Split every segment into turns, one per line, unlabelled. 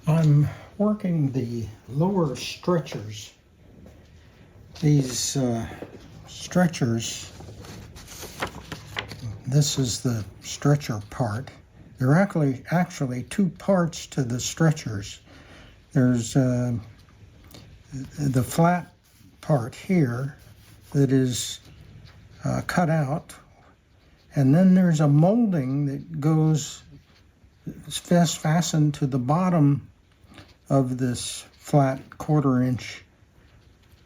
I'm working the lower stretchers. These stretchers, this is the stretcher part. There are actually two parts to the stretchers. There's the flat part here that is cut out, and then there's a molding that goes fastened to the bottom of this flat 1/4 inch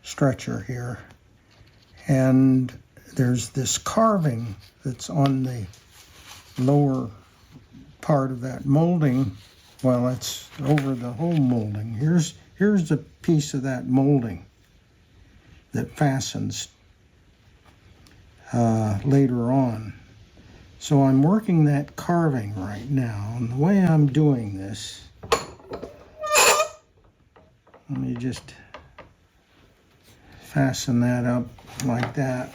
stretcher here. And there's this carving that's on the lower part of that molding. Well, it's over the whole molding. Here's a piece of that molding that fastens later on. So I'm working that carving right now, and the way I'm doing this, let me just fasten that up like that.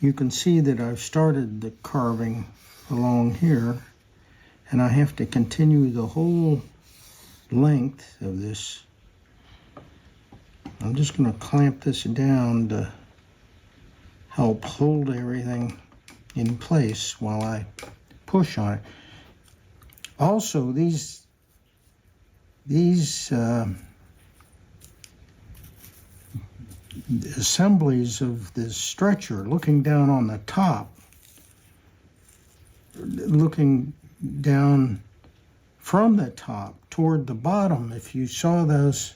You can see that I've started the carving along here, and I have to continue the whole length of this. I'm just going to clamp this down to help hold everything in place while I push on it. Also, these assemblies of this stretcher, looking down on the top, looking down from the top toward the bottom, if you saw those,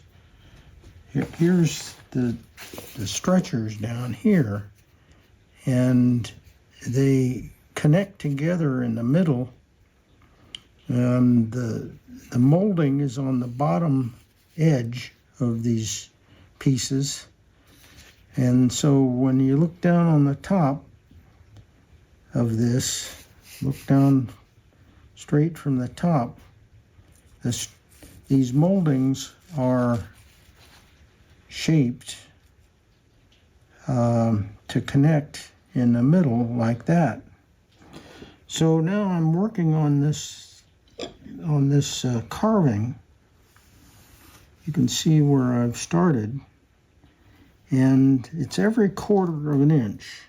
here's the stretchers down here, and they connect together in the middle, and the molding is on the bottom edge of these pieces. And so when you look down on the top of this, look down straight from the top, these moldings are shaped to connect in the middle like that. So now I'm working on this carving. You can see where I've started, and it's every 1/4 inch.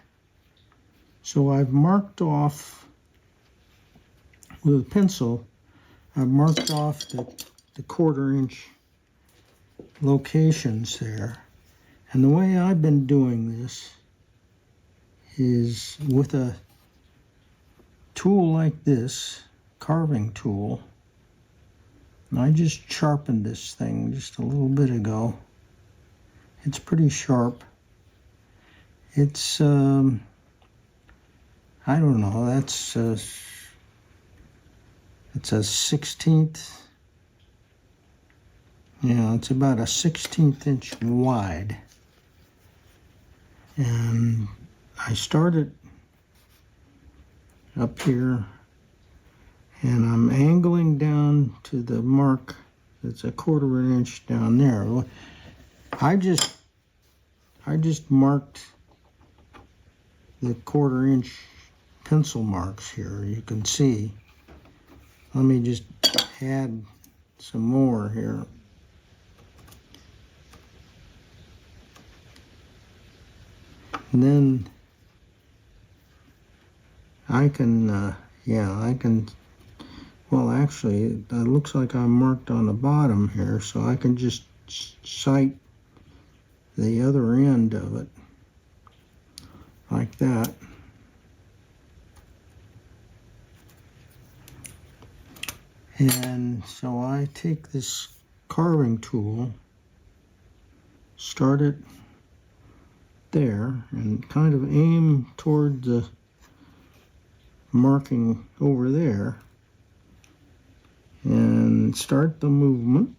So I've marked off with a pencil. I've marked off the 1/4 inch locations there. And the way I've been doing this is with a tool like this, carving tool. And I just sharpened this thing just a little bit ago. It's pretty sharp. It's, I don't know, it's a 16th, yeah, it's about a 16th inch wide. And I started up here, and I'm angling down to the mark that's a 1/4 inch down there. I just marked the 1/4 inch pencil marks here, you can see. Let me just add some more here. And then I can, well, actually, it looks like I'm marked on the bottom here, so I can just sight the other end of it like that. And so I take this carving tool, start it there, and kind of aim toward the marking over there, and start the movement.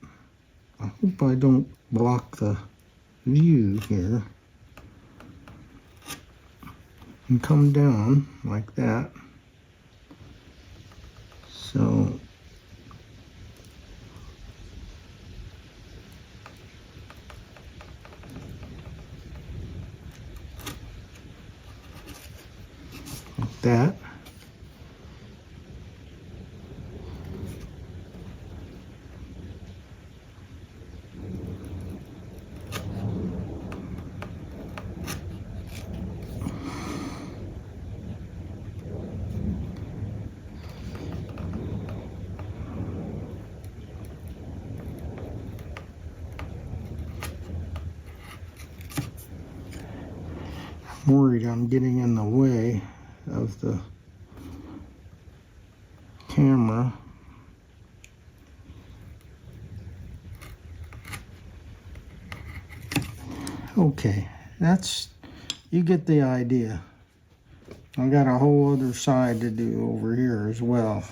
I hope I don't block the view here. And come down like that. So like that. worried I'm getting in the way of the camera. Okay, you get the idea. I got a whole other side to do over here as well.